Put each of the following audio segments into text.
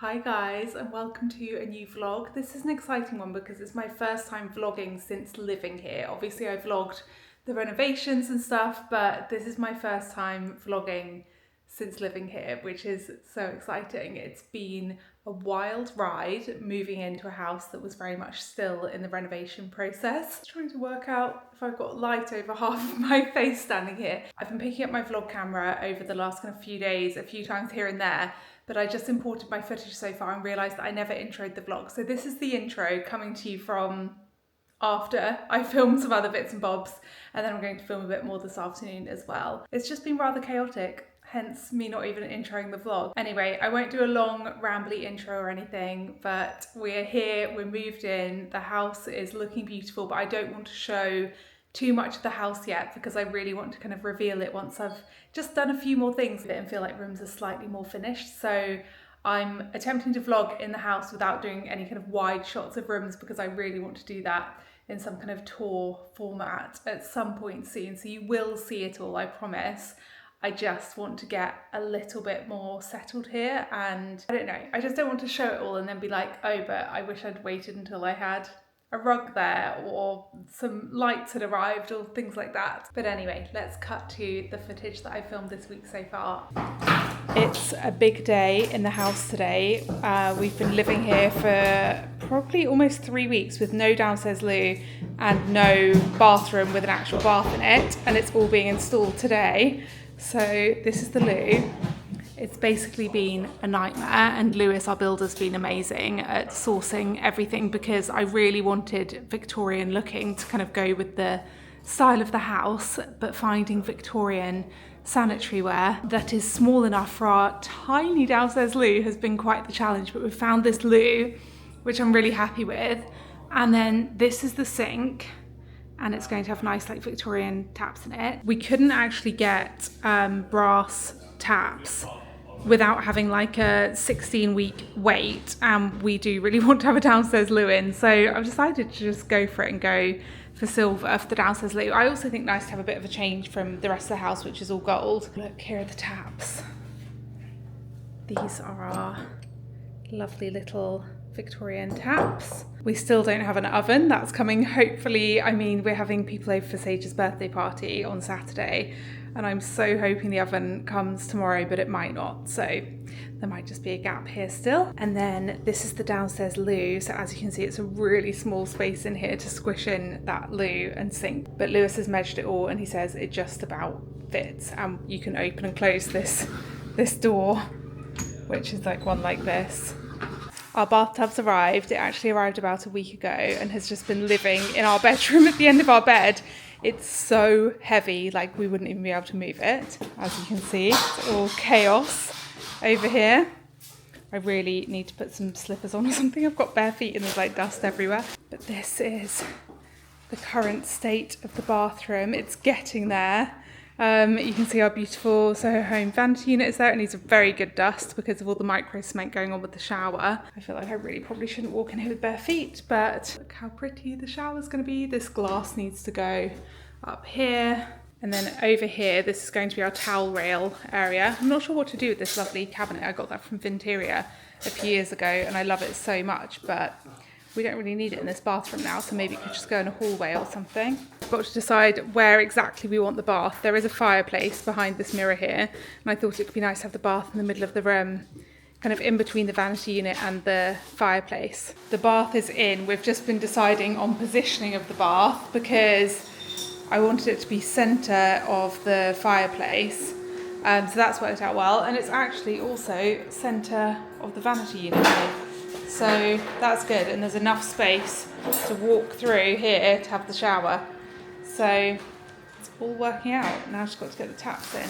Hi guys, and welcome to a new vlog. This is an exciting one because it's my first time vlogging since living here. Obviously I vlogged the renovations and stuff, but this is my first time vlogging since living here, which is so exciting. It's been a wild ride moving into a house that was very much still in the renovation process. Trying to work out if I've got light over half of my face standing here. I've been picking up my vlog camera over the last kind of few days, a few times here and there, but I just imported my footage so far and realised that I never introed the vlog. So this is the intro coming to you from after I filmed some other bits and bobs, and then I'm going to film a bit more this afternoon as well. It's just been rather chaotic, hence me not even introing the vlog. Anyway, I won't do a long rambly intro or anything, but we're here, we're moved in, the house is looking beautiful, but I don't want to show too much of the house yet because I really want to kind of reveal it once I've just done a few more things with it and feel like rooms are slightly more finished. So I'm attempting to vlog in the house without doing any kind of wide shots of rooms because I really want to do that in some kind of tour format at some point soon. So you will see it all, I promise. I just want to get a little bit more settled here, and I don't know, I just don't want to show it all and then be like, oh, but I wish I'd waited until I had a rug there or some lights had arrived or things like that. But anyway, let's cut to the footage that I filmed this week so far. It's a big day in the house today. We've been living here for probably almost 3 weeks with no downstairs loo and no bathroom with an actual bath in it, and it's all being installed today. So this is the loo. It's basically been a nightmare, and Lewis, our builder's been amazing at sourcing everything because I really wanted Victorian looking to kind of go with the style of the house, but finding Victorian sanitary ware that is small enough for our tiny downstairs loo has been quite the challenge. But we've found this loo, which I'm really happy with. And then this is the sink, and it's going to have nice like Victorian taps in it. We couldn't actually get brass taps without having like a 16-week wait, and we do really want to have a downstairs loo in, so I've decided to just go for it and go for silver for the downstairs loo. I also think nice to have a bit of a change from the rest of the house, which is all gold. Look, here are the taps. These are our lovely little Victorian taps. We still don't have an oven. That's coming hopefully. I mean, we're having people over for Sage's birthday party on Saturday, and I'm so hoping the oven comes tomorrow, but it might not. So there might just be a gap here still. And then this is the downstairs loo. So as you can see, it's a really small space in here to squish in that loo and sink. But Lewis has measured it all and he says it just about fits. And you can open and close this door, which is like one like this. Our bathtub's arrived. It actually arrived about a week ago and has just been living in our bedroom at the end of our bed. It's so heavy, like we wouldn't even be able to move it. As you can see, it's all chaos over here. I really need to put some slippers on or something. I've got bare feet and there's like dust everywhere. But this is the current state of the bathroom. It's getting there. You can see our beautiful Soho Home vanity unit is there. It needs a very good dust because of all the micro cement going on with the shower. I feel like I really probably shouldn't walk in here with bare feet, but look how pretty the shower's going to be. This glass needs to go up here. And then over here, this is going to be our towel rail area. I'm not sure what to do with this lovely cabinet. I got that from Vinteria a few years ago and I love it so much, but we don't really need it in this bathroom now, so maybe it could just go in a hallway or something. We've got to decide where exactly we want the bath. There is a fireplace behind this mirror here, and I thought it could be nice to have the bath in the middle of the room, kind of in between the vanity unit and the fireplace. The bath is in. We've just been deciding on positioning of the bath because I wanted it to be centre of the fireplace. So that's worked out well, and it's actually also centre of the vanity unit here. So that's good, and there's enough space to walk through here to have the shower. So it's all working out. Now I've just got to get the taps in.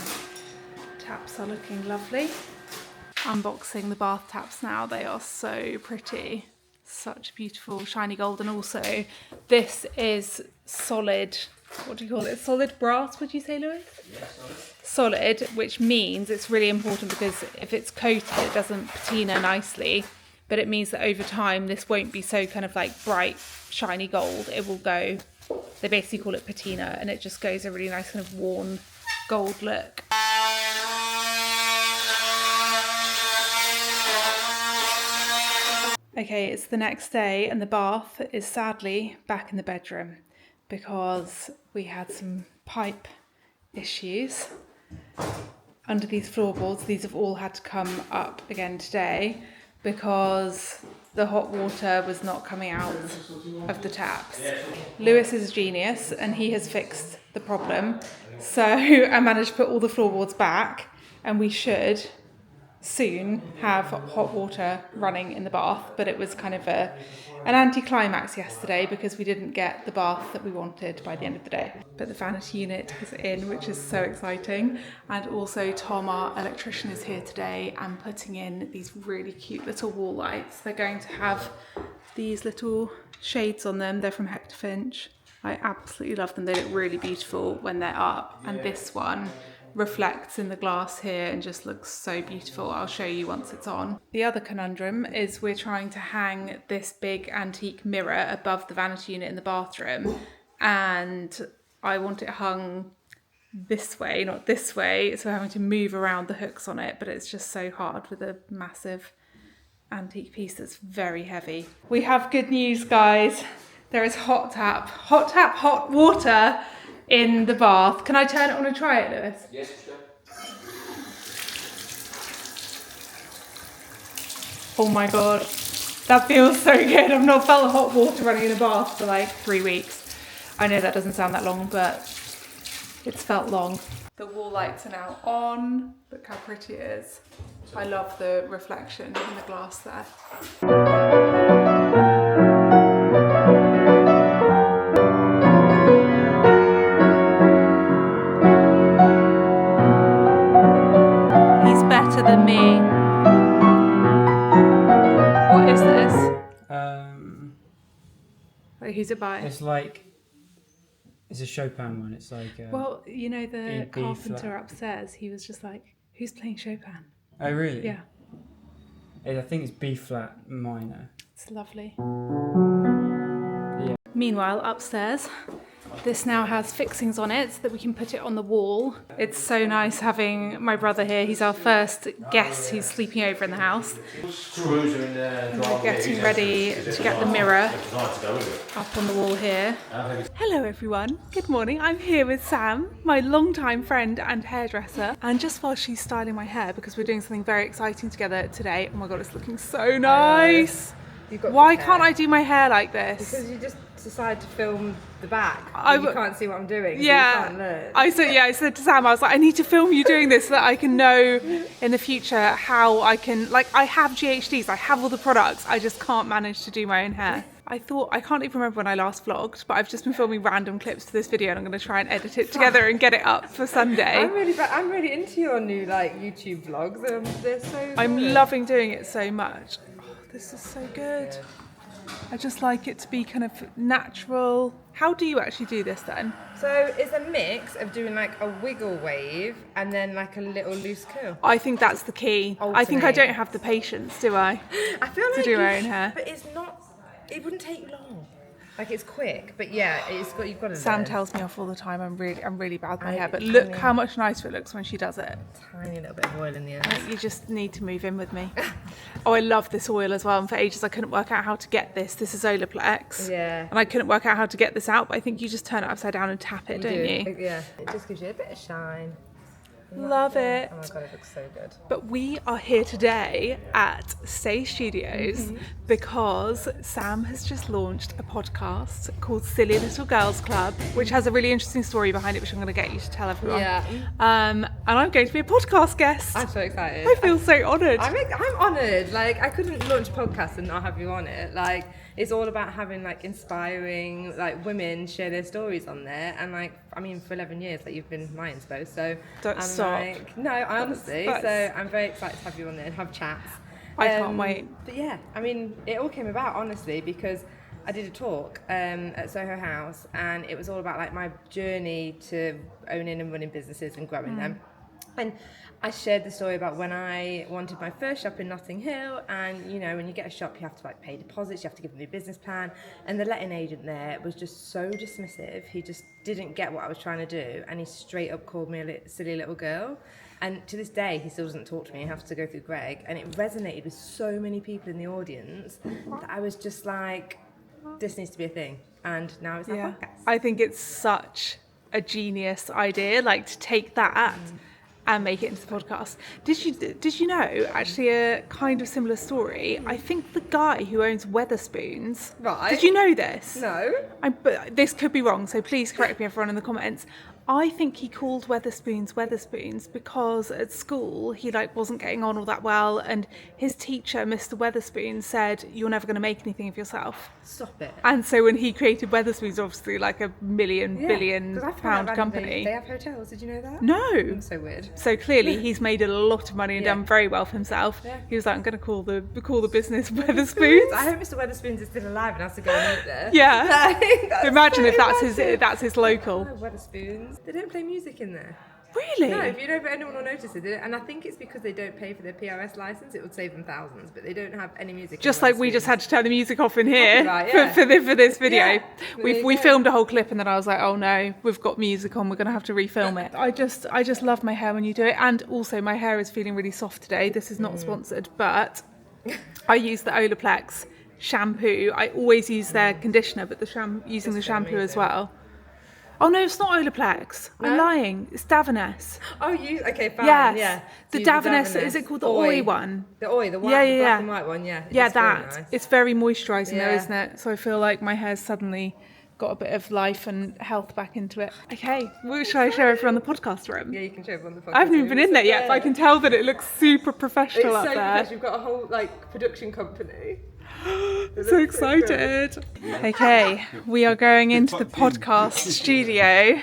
Taps are looking lovely. Unboxing the bath taps now. They are so pretty. Such beautiful shiny gold, and also this is solid, what do you call it? Solid brass, would you say, Lewis? Yes. Solid, which means it's really important because if it's coated it doesn't patina nicely. But it means that over time, this won't be so kind of like bright, shiny gold. It will go, they basically call it patina, and it just goes a really nice kind of worn gold look. Okay, it's the next day and the bath is sadly back in the bedroom because we had some pipe issues under these floorboards. These have all had to come up again today because the hot water was not coming out of the taps. Lewis is a genius and he has fixed the problem. So I managed to put all the floorboards back and we should soon have hot water running in the bath, but it was kind of an anticlimax yesterday because we didn't get the bath that we wanted by the end of the day. But the vanity unit is in, which is so exciting. And also Tom, our electrician, is here today and putting in these really cute little wall lights. They're going to have these little shades on them. They're from Hector Finch. I absolutely love them. They look really beautiful when they're up. And this one reflects in the glass here and just looks so beautiful. I'll show you once it's on. The other conundrum is we're trying to hang this big antique mirror above the vanity unit in the bathroom, and I want it hung this way, not this way, so we're having to move around the hooks on it, but it's just so hard with a massive antique piece that's very heavy. We have good news, guys. There is hot water in the bath. Can I turn it on and try it, Lewis? Yes, sure. Oh my god, that feels so good. I've not felt hot water running in a bath for like 3 weeks. I know that doesn't sound that long, but it's felt long. The wall lights are now on. Look how pretty it is. I love the reflection in the glass there. Better than me. What is this? Wait, who's it by? It's a Chopin one. It's like well, you know, the B carpenter flat. upstairs, he was just like, who's playing Chopin? Oh really? Yeah. I think it's B flat minor. It's lovely. Yeah. Meanwhile, upstairs, this now has fixings on it so that we can put it on the wall. It's so nice having my brother here. He's our first guest who's sleeping over in the house. And we're getting ready to get the mirror up on the wall here. Hello everyone, good morning. I'm here with Sam, my longtime friend and hairdresser. And just while she's styling my hair, because we're doing something very exciting together today. Oh my god, it's looking so nice. Why can't I do my hair like this? Because you just decide to film the back. You can't see what I'm doing. Yeah. So you can't learn. I said to Sam, I was like, I need to film you doing this so that I can know in the future how I can, like, I have GHDs, I have all the products, I just can't manage to do my own hair. I can't even remember when I last vlogged, but I've just been filming random clips for this video and I'm going to try and edit it together and get it up for Sunday. I'm really into your new YouTube vlogs. They're so good. I'm loving doing it so much. Oh, this is so good. I just like it to be kind of natural. How do you actually do this then? So it's a mix of doing like a wiggle wave and then like a little loose curl. I think that's the key. I think I don't have the patience, do I? I feel like to do my own hair. But it's not. It wouldn't take long. Like it's quick, but yeah, you've got to. Sam tells me off all the time. I'm really bad with my hair, but look how much nicer it looks when she does it. Tiny little bit of oil in the end. You just need to move in with me. Oh, I love this oil as well. And for ages I couldn't work out how to get this. This is Olaplex. Yeah. And I couldn't work out how to get this out, but I think you just turn it upside down and tap it, don't you? Yeah. It just gives you a bit of shine. Love it. Oh my god, it looks so good. But we are here today at Stay Studios because Sam has just launched a podcast called Silly Little Girls Club, which has a really interesting story behind it, which I'm going to get you to tell everyone. Yeah. And I'm going to be a podcast guest. I'm so excited. I feel so honoured. I'm honoured. Like, I couldn't launch a podcast and not have you on it. Like, it's all about having like inspiring like women share their stories on there, and like I mean for 11 years like you've been my inspo, so Don't stop. Like, no, I honestly, so I'm very excited to have you on there and have chats. I can't wait. But yeah, I mean it all came about honestly because I did a talk at Soho House, and it was all about like my journey to owning and running businesses and growing them. And I shared the story about when I wanted my first shop in Notting Hill, and you know when you get a shop you have to like pay deposits, you have to give them a business plan, and the letting agent there was just so dismissive. He just didn't get what I was trying to do, and he straight up called me a silly little girl. And to this day, he still doesn't talk to me. He has to go through Greg. And it resonated with so many people in the audience that I was just like, this needs to be a thing. And now it's our podcast. I think it's such a genius idea, like to take that and make it into the podcast. Did you know, actually, a kind of similar story? I think the guy who owns Wetherspoons. Right. Did you know this? No. But this could be wrong, so please correct me, everyone, in the comments. I think he called Wetherspoons because at school he wasn't getting on all that well, and his teacher, Mr. Wetherspoon, said, "You're never going to make anything of yourself." Stop it. And so when he created Wetherspoons, obviously like a billion 'Cause I found pound out company. They have hotels. Did you know that? No. So weird. So clearly he's made a lot of money and Yeah. done very well for himself. Yeah. He was like, "I'm going to call the business Wetherspoons." I hope Mr. Wetherspoons is still alive and has to go and eat there. Yeah. That's Imagine so if that's impressive. his local. Oh, Wetherspoons. They don't play music in there. Really? No, if you don't, anyone will notice it. And I think it's because they don't pay for their PRS license. It would save them thousands, but they don't have any music. Just in like we just Wetherspoons. had to turn the music off in here Copyright, yeah. for this video. Yeah. There you We go. filmed a whole clip and then I was like, oh no, we've got music on, we're gonna have to refilm it. I just love my hair when you do it, and also my hair is feeling really soft today. This is not sponsored, but I use the Olaplex shampoo. I always use their conditioner, but using the shampoo as amazing. well. Oh no, it's not Olaplex. I'm No? lying. It's Davines. Oh, okay, fine. Yes. Yeah. The Use Davines, is it called the Oi one? The Oi, the white, Yeah, the yeah, black yeah. and white one, yeah. Yeah, It's very that. nice. It's very moisturising though, Yeah. isn't it? So I feel like my hair's suddenly got a bit of life and health back into it. Okay, should I show everyone the podcast room? Yeah, you can show everyone the podcast. I haven't even been in there yet, but I can tell that it looks super It's professional so up there. professional. You've got a whole production company. So excited. Okay, we are going into the podcast studio.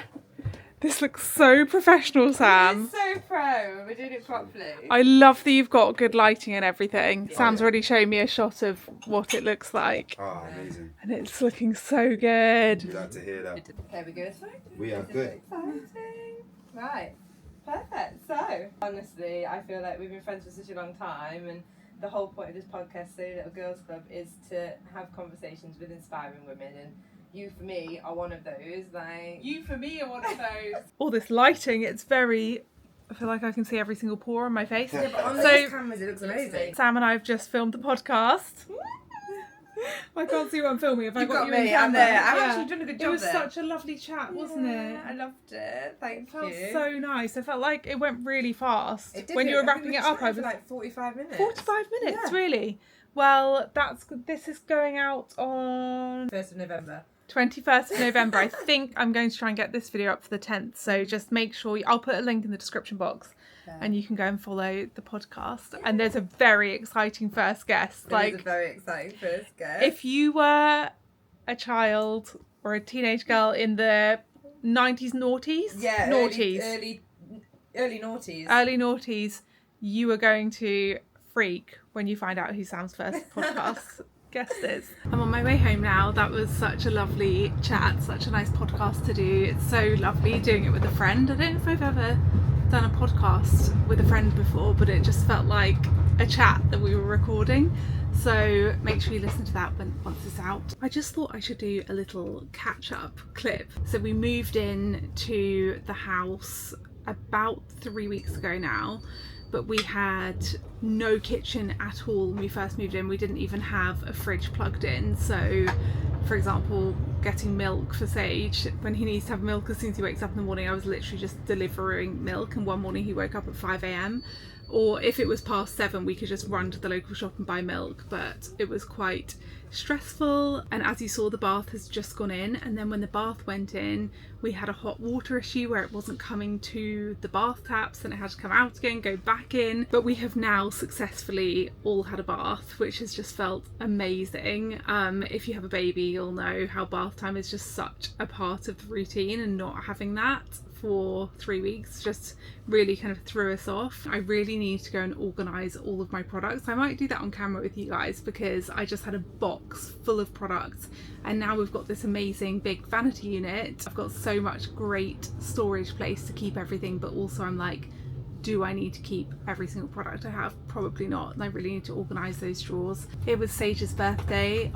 This looks so professional, Sam. It's so pro. We're doing it properly. I love that you've got good lighting and everything. Sam's already shown me a shot of what it looks like. Oh, amazing. And it's looking so good. Glad to hear that. There we go. We are good. Exciting. Right. Perfect. So, honestly, I feel like we've been friends for such a long time, and the whole point of this podcast, Silly Little Girls Club, is to have conversations with inspiring women, and you, for me, are one of those. You, for me, are one of those. All this lighting, it's very... I feel like I can see every single pore on my face. Yeah, but on So- these cameras, it looks amazing. Sam and I have just filmed the podcast. I can't see what I'm filming. If I You've got got you in me, I'm camera. there. I've Yeah. actually done a good It job was there. such a lovely chat, wasn't it? I loved it. Thank It felt you. so nice. I felt like it went really fast. It did When it. you were I think wrapping we it up, I chatted was for like 45 minutes. 45 minutes, Yeah. really. Well, this is going out on 1st of November. 21st of November. I think I'm going to try and get this video up for the 10th. So just make sure I'll put a link in the description box. And you can go and follow the podcast. And there's a very exciting first guest. It is a very exciting first guest. If you were a child or a teenage girl in the 90s, noughties, yeah, noughties, early noughties. early noughties, you are going to freak when you find out who Sam's first podcast guest is. I'm on my way home now. That was such a lovely chat, such a nice podcast to do. It's so lovely doing it with a friend. I don't know if I've ever done a podcast with a friend before, but it just felt like a chat that we were recording. So make sure you listen to that once it's out. I just thought I should do a little catch-up clip. So we moved in to the house about 3 weeks ago now, but we had no kitchen at all when we first moved in. We didn't even have a fridge plugged in. So for example, getting milk for Sage, when he needs to have milk as soon as he wakes up in the morning, I was literally just delivering milk, and one morning he woke up at 5 a.m. Or if it was past 7, we could just run to the local shop and buy milk, but it was quite stressful. And as you saw, the bath has just gone in, and then when the bath went in, we had a hot water issue where it wasn't coming to the bath taps and it had to come out again, go back in. But we have now successfully all had a bath, which has just felt amazing. If you have a baby, you'll know how bath time is just such a part of the routine, and not having that for 3 weeks just really kind of threw us off. I really need to go and organise all of my products. I might do that on camera with you guys, because I just had a box full of products, and now we've got this amazing big vanity unit. I've got so much great storage place to keep everything, but also I'm like, do I need to keep every single product I have? Probably not, and I really need to organise those drawers. It was Sage's birthday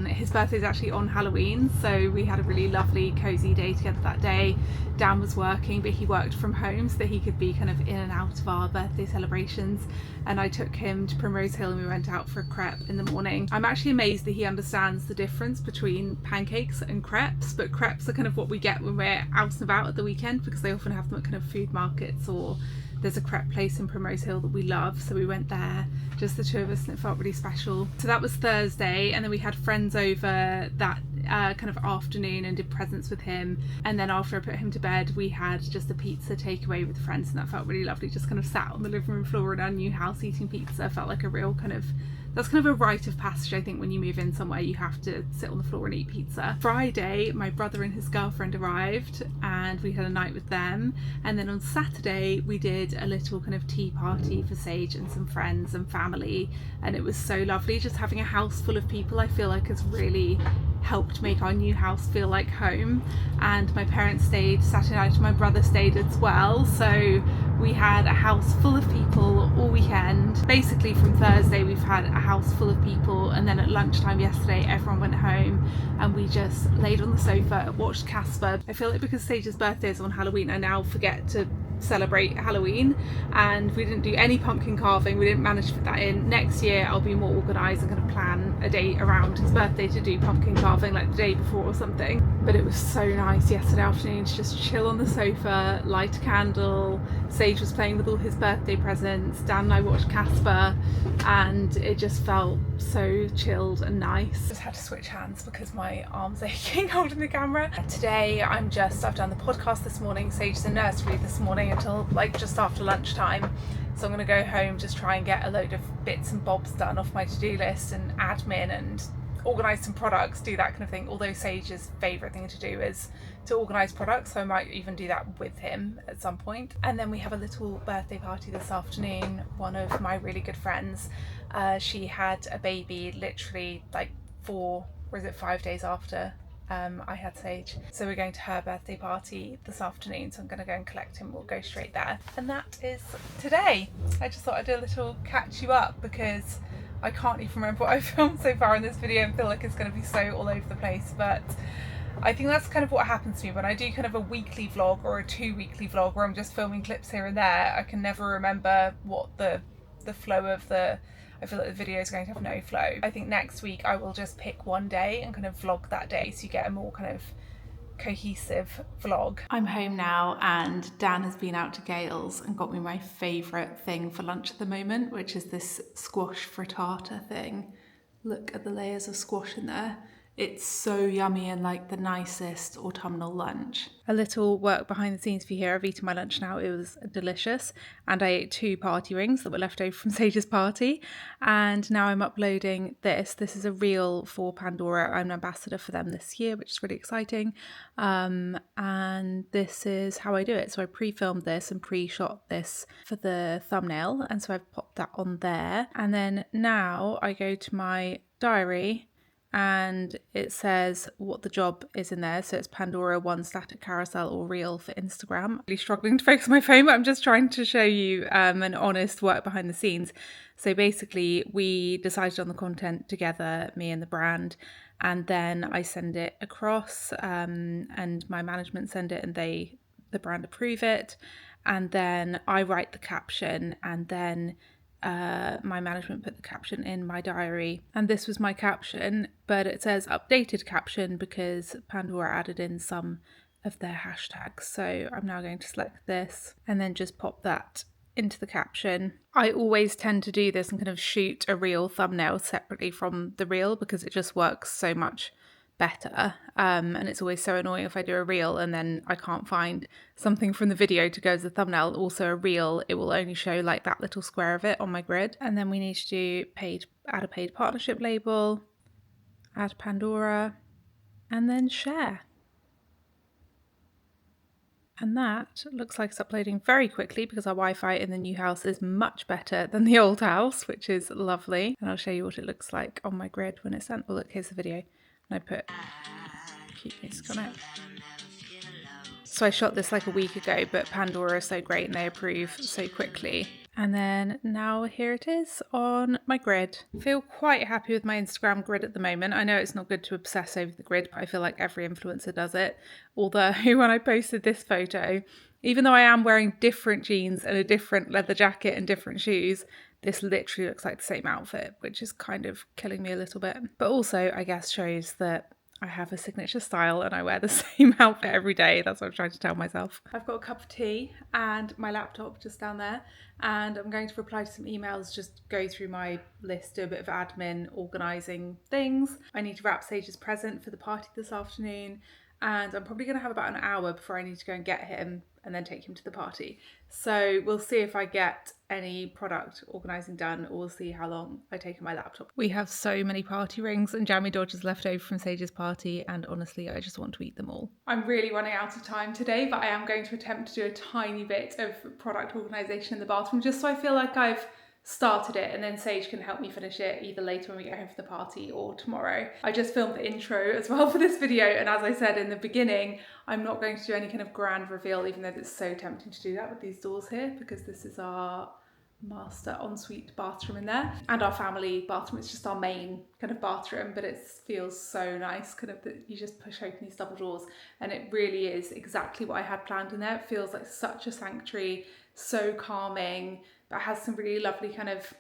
his birthday's actually on Halloween, so we had a really lovely cosy day together that day. Dan was working, but he worked from home so that he could be kind of in and out of our birthday celebrations, and I took him to Primrose Hill and we went out for a crepe in the morning. I'm actually amazed that he understands the difference between pancakes and crepes, but crepes are kind of what we get when we're out and about at the weekend, because they often have them at kind of food markets, or there's a crepe place in Primrose Hill that we love, so we went there, just the two of us, and it felt really special. So that was Thursday, and then we had friends over that kind of afternoon and did presents with him, and then after I put him to bed we had just a pizza takeaway with friends, and that felt really lovely. Just kind of sat on the living room floor in our new house eating pizza. Felt like a real kind of, that's kind of a rite of passage. I think when you move in somewhere you have to sit on the floor and eat pizza. Friday my brother and his girlfriend arrived and we had a night with them, and then on Saturday we did a little kind of tea party for Sage and some friends and family, and it was so lovely. Just having a house full of people I feel like has really helped make our new house feel like home. And my parents stayed Saturday night and my brother stayed as well, so we had a house full of people all weekend. Basically from Thursday we've had a house full of people, and then at lunchtime yesterday everyone went home and we just laid on the sofa, watched Casper. I feel like because Sage's birthday is on Halloween I now forget to celebrate Halloween, and we didn't do any pumpkin carving. We didn't manage to fit that in. Next year I'll be more organised and going to plan a date around his birthday to do pumpkin carving like the day before or something. But it was so nice yesterday afternoon to just chill on the sofa, light a candle. Sage was playing with all his birthday presents, Dan and I watched Casper, and it just felt so chilled and nice. Just had to switch hands because my arm's aching holding the camera. Today I've done the podcast this morning. Sage's in nursery this morning until like just after lunchtime, so I'm going to go home, just try and get a load of bits and bobs done off my to-do list and admin and organise some products, do that kind of thing. Although Sage's favourite thing to do is to organise products, so I might even do that with him at some point. And then we have a little birthday party this afternoon. One of my really good friends, she had a baby literally like 5 days after I had Sage, so we're going to her birthday party this afternoon, so I'm going to go and collect him. We'll go straight there, and that is today. I just thought I'd do a little catch you up because I can't even remember what I've filmed so far in this video and feel like it's going to be so all over the place, but I think that's kind of what happens to me when I do kind of a weekly vlog or a 2-weekly vlog where I'm just filming clips here and there. I can never remember what the flow of I feel like the video is going to have no flow. I think next week I will just pick one day and kind of vlog that day, so you get a more kind of cohesive vlog. I'm home now and Dan has been out to Gales and got me my favourite thing for lunch at the moment, which is this squash frittata thing. Look at the layers of squash in there. It's so yummy and like the nicest autumnal lunch. A little work behind the scenes for you here. I've eaten my lunch now. It was delicious. And I ate 2 party rings that were left over from Sage's party. And now I'm uploading this. This is a reel for Pandora. I'm an ambassador for them this year, which is really exciting. And this is how I do it. So I pre-filmed this and pre-shot this for the thumbnail. And so I've popped that on there. And then now I go to my diary and it says what the job is in there. So it's Pandora, 1 static carousel or reel for Instagram. I'm really struggling to focus on my phone, but I'm just trying to show you an honest work behind the scenes. So basically we decided on the content together, me and the brand, and then I send it across and my management send it and the brand approve it, and then I write the caption, and then my management put the caption in my diary. And this was my caption, but it says updated caption because Pandora added in some of their hashtags. So I'm now going to select this and then just pop that into the caption. I always tend to do this and kind of shoot a reel thumbnail separately from the reel because it just works so much better, and it's always so annoying if I do a reel and then I can't find something from the video to go as a thumbnail. Also a reel, it will only show like that little square of it on my grid. And then we need to do add a paid partnership label, add Pandora, and then share. And that looks like it's uploading very quickly because our Wi-Fi in the new house is much better than the old house, which is lovely. And I'll show you what it looks like on my grid when it's sent. Oh look, here's the video. And I put keep music on it. So I shot this like a week ago, but Pandora is so great and they approve so quickly. And then now here it is on my grid. I feel quite happy with my Instagram grid at the moment. I know it's not good to obsess over the grid, but I feel like every influencer does it. Although when I posted this photo, even though I am wearing different jeans and a different leather jacket and different shoes, this literally looks like the same outfit, which is kind of killing me a little bit. But also, I guess, shows that I have a signature style and I wear the same outfit every day. That's what I'm trying to tell myself. I've got a cup of tea and my laptop just down there, and I'm going to reply to some emails, just go through my list, do a bit of admin, organising things. I need to wrap Sage's present for the party this afternoon, and I'm probably going to have about an hour before I need to go and get him and then take him to the party. So we'll see if I get any product organising done, or we'll see how long I take on my laptop. We have so many party rings and jammy dodgers left over from Sage's party, and honestly, I just want to eat them all. I'm really running out of time today, but I am going to attempt to do a tiny bit of product organisation in the bathroom, just so I feel like I've started it, and then Sage can help me finish it either later when we get home from the party or tomorrow. I just filmed the intro as well for this video, and as I said in the beginning, I'm not going to do any kind of grand reveal, even though it's so tempting to do that with these doors here, because this is our master ensuite bathroom in there, and our family bathroom. It's just our main kind of bathroom, but it feels so nice, kind of, that you just push open these double doors and it really is exactly what I had planned in there. It feels like such a sanctuary, so calming, but has some really lovely kind of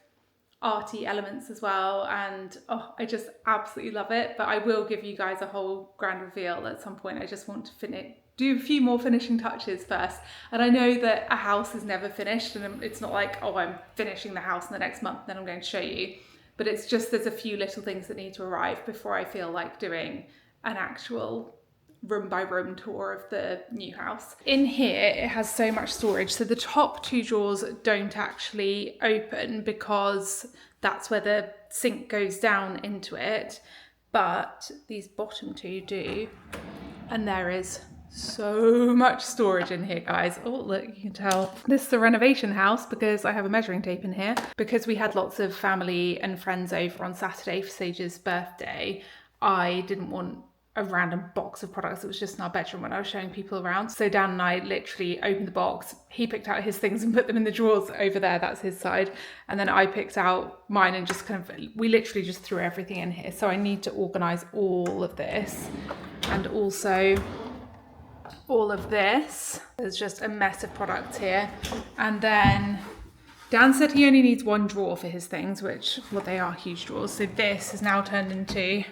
arty elements as well, and I just absolutely love it. But I will give you guys a whole grand reveal at some point. I just want to do a few more finishing touches first, and I know that a house is never finished, and it's not like, oh, I'm finishing the house in the next month then I'm going to show you, but it's just there's a few little things that need to arrive before I feel like doing an actual room by room tour of the new house. In here it has so much storage, so the top two drawers don't actually open because that's where the sink goes down into it, but these bottom two do, and there is so much storage in here, guys. Oh look, you can tell this is the renovation house because I have a measuring tape in here, because we had lots of family and friends over on Saturday for Sage's birthday. I didn't want a random box of products that was just in our bedroom when I was showing people around. So Dan and I literally opened the box, he picked out his things and put them in the drawers over there, that's his side, and then I picked out mine and just kind of, we literally just threw everything in here. So I need to organise all of this, and also all of this. There's just a mess of products here. And then Dan said he only needs one drawer for his things, which, well, they are huge drawers. So this has now turned into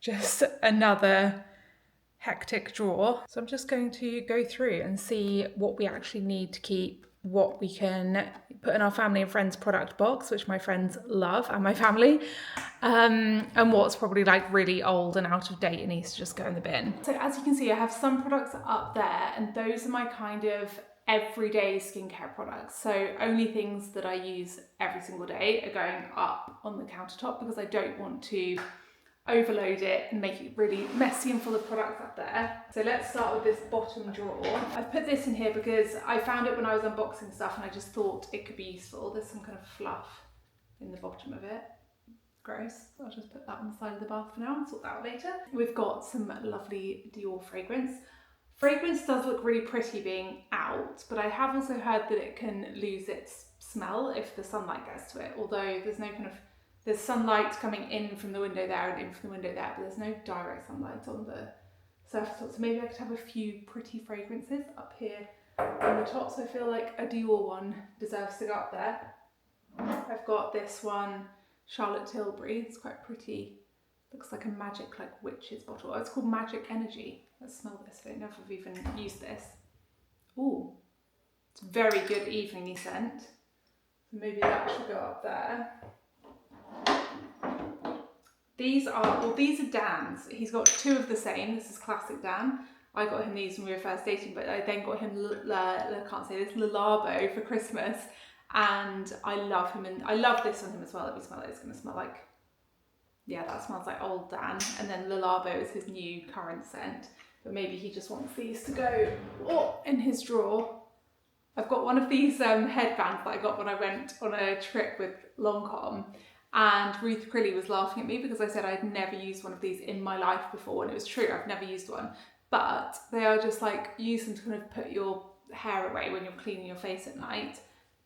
just another hectic drawer. So I'm just going to go through and see what we actually need to keep, what we can put in our family and friends product box, which my friends love, and my family, and what's probably like really old and out of date and needs to just go in the bin. So as you can see, I have some products up there, and those are my kind of everyday skincare products. So only things that I use every single day are going up on the countertop, because I don't want to overload it and make it really messy and full of products up there. So let's start with this bottom drawer. I've put this in here because I found it when I was unboxing stuff and I just thought it could be useful. There's some kind of fluff in the bottom of it. Gross. I'll just put that on the side of the bath for now and sort that out later. We've got some lovely Dior fragrance. Fragrance does look really pretty being out, but I have also heard that it can lose its smell if the sunlight gets to it, although there's no kind of, there's sunlight coming in from the window there and in from the window there, but there's no direct sunlight on the surface. So maybe I could have a few pretty fragrances up here on the top. So I feel like a Dior one deserves to go up there. I've got this one, Charlotte Tilbury. It's quite pretty. Looks like a magic, like, witch's bottle. Oh, it's called Magic Energy. Let's smell this. I don't know if I've even used this. Ooh, it's a very good evening-y scent. So maybe that should go up there. These are Dan's. He's got two of the same. This is classic Dan. I got him these when we were first dating, but I then got him Le Labo for Christmas, and I love him, and I love this on him as well. Let me smell it. It's going to smell like, yeah, that smells like old Dan. And then Le Labo is his new current scent, but maybe he just wants these to go in his drawer. I've got one of these headbands that I got when I went on a trip with Longcom, and Ruth Crilly was laughing at me because I said I'd never used one of these in my life before, and it was true, I've never used one. but they are just like, use them to kind of put your hair away when you're cleaning your face at night.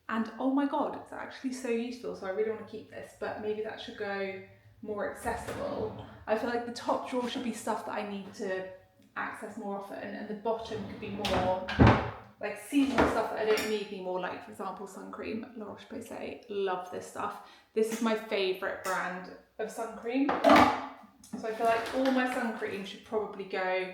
And oh my god, it's actually so useful. So I really want to keep this, but maybe that should go more accessible. I feel like the top drawer should be stuff that I need to access more often, and the bottom could be more like seasonal stuff that I don't need anymore, like for example sun cream. La Roche-Posay, love this stuff. This is my favourite brand of sun cream. So I feel like all my sun cream should probably go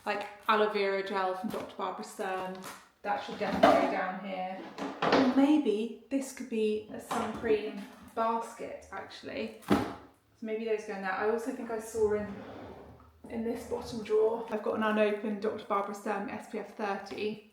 like aloe vera gel from Dr. Barbara Sturm. That should definitely go down here. Or maybe this could be a sun cream basket actually. So maybe those go in there. I also think I saw in this bottom drawer, I've got an unopened Dr. Barbara Sturm SPF 30.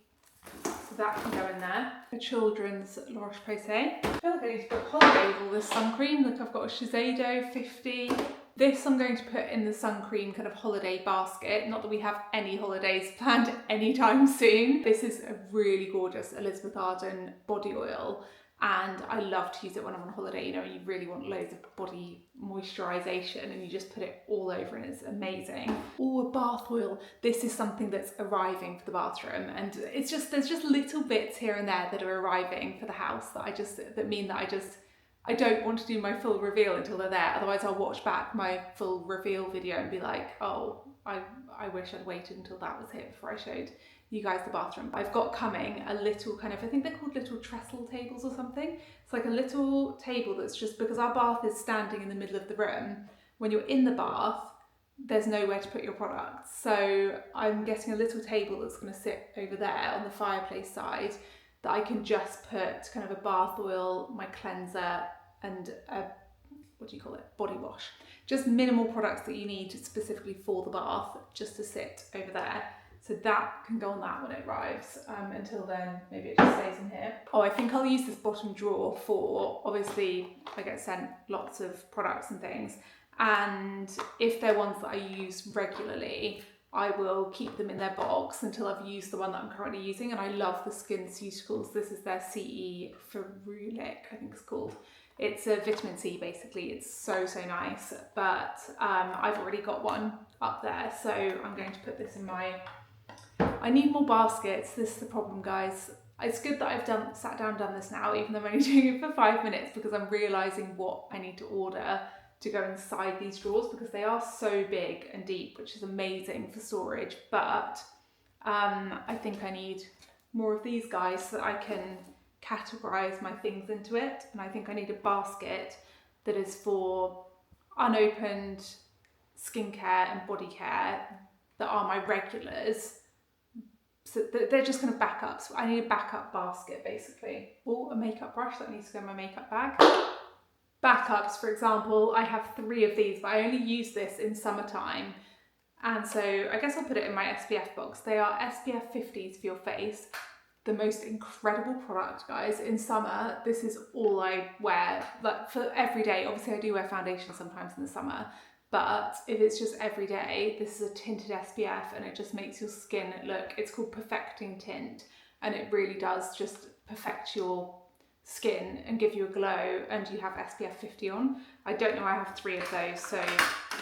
So that can go in there. A children's La Roche-Posay. I feel like I need to put holiday with all this sun cream. Look, I've got a Shiseido 50. This I'm going to put in the sun cream kind of holiday basket. Not that we have any holidays planned anytime soon. This is a really gorgeous Elizabeth Arden body oil. And I love to use it when I'm on holiday, you know, and you really want loads of body moisturisation and you just put it all over and it's amazing. Or a bath oil. This is something that's arriving for the bathroom, and it's just, there's just little bits here and there that are arriving for the house that mean that I don't want to do my full reveal until they're there. Otherwise I'll watch back my full reveal video and be like, oh, I wish I'd waited until that was here before I showed you guys the bathroom. I've got coming a little kind of, I think they're called little trestle tables or something. It's like a little table that's just, because our bath is standing in the middle of the room, when you're in the bath, there's nowhere to put your products. So I'm getting a little table that's going to sit over there on the fireplace side that I can just put kind of a bath oil, my cleanser, and a, what do you call it, body wash. Just minimal products that you need specifically for the bath, just to sit over there. So that can go on that when it arrives. Until then, maybe it just stays in here. Oh, I think I'll use this bottom drawer for, obviously I get sent lots of products and things, and if they're ones that I use regularly, I will keep them in their box until I've used the one that I'm currently using. And I love the SkinCeuticals. This is their CE Ferulic, I think it's called. It's a vitamin C basically. It's so nice, but I've already got one up there, so I'm going to put this in my, I need more baskets. This is the problem, guys. It's good that I've sat down and done this now, even though I'm only doing it for 5 minutes, because I'm realising what I need to order to go inside these drawers, because they are so big and deep, which is amazing for storage. But I think I need more of these guys so that I can categorise my things into it. And I think I need a basket that is for unopened skincare and body care that are my regulars. So they're just kind of backups. I need a backup basket basically. Or a makeup brush that needs to go in my makeup bag. Backups, for example, I have 3 of these, but I only use this in summertime. And so I guess I'll put it in my SPF box. They are SPF 50s for your face. The most incredible product, guys. In summer, this is all I wear, like for every day. Obviously I do wear foundation sometimes in the summer, but if it's just every day, this is a tinted SPF and it just makes your skin look, it's called Perfecting Tint, and it really does just perfect your skin and give you a glow, and you have SPF 50 on. I don't know, I have 3 of those, so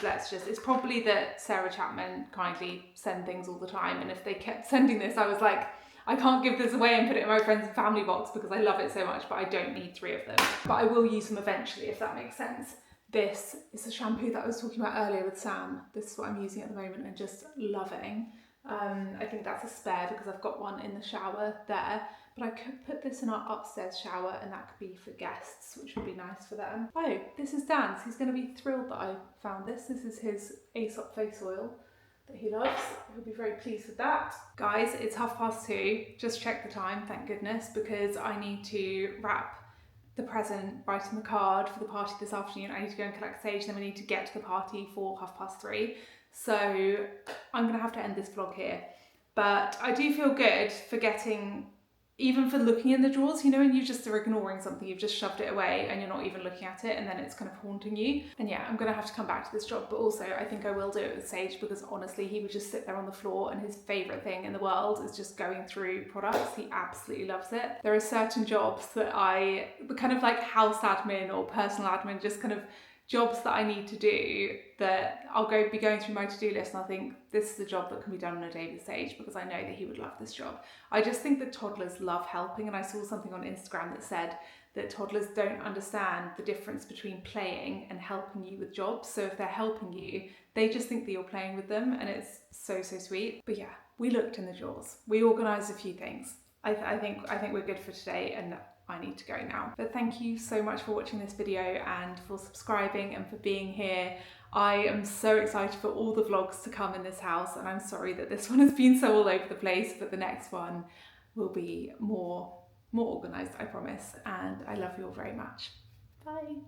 let's just, it's probably that Sarah Chapman kindly send things all the time, and if they kept sending this, I was like, I can't give this away and put it in my friends and family box because I love it so much, but I don't need 3 of them. But I will use them eventually, if that makes sense. This is a shampoo that I was talking about earlier with Sam. This is what I'm using at the moment and just loving. I think that's a spare because I've got one in the shower there, but I could put this in our upstairs shower and that could be for guests, which would be nice for them. Oh, this is Dan's. He's going to be thrilled that I found this. This is his Aesop face oil that he loves. He'll be very pleased with that. Guys, it's 2:30. Just check the time, thank goodness, because I need to wrap the present, writing the card for the party this afternoon. I need to go and collect Sage, then we need to get to the party for 3:30. So I'm gonna have to end this vlog here. But I do feel good for getting, even for looking in the drawers, you know, and you just are ignoring something, you've just shoved it away and you're not even looking at it, and then it's kind of haunting you. And yeah, I'm gonna have to come back to this job, but also I think I will do it with Sage, because honestly, he would just sit there on the floor and his favourite thing in the world is just going through products. He absolutely loves it. There are certain jobs that the kind of like house admin or personal admin just kind of jobs that I need to do that I'll be going through my to-do list and I'll think this is a job that can be done on a daily stage because I know that he would love this job. I just think that toddlers love helping, and I saw something on Instagram that said that toddlers don't understand the difference between playing and helping you with jobs. So if they're helping you, they just think that you're playing with them, and it's so sweet. But yeah, we looked in the drawers, we organised a few things. I think we're good for today, and I need to go now. But thank you so much for watching this video and for subscribing and for being here. I am so excited for all the vlogs to come in this house, and I'm sorry that this one has been so all over the place, but the next one will be more organised, I promise. And I love you all very much. Bye.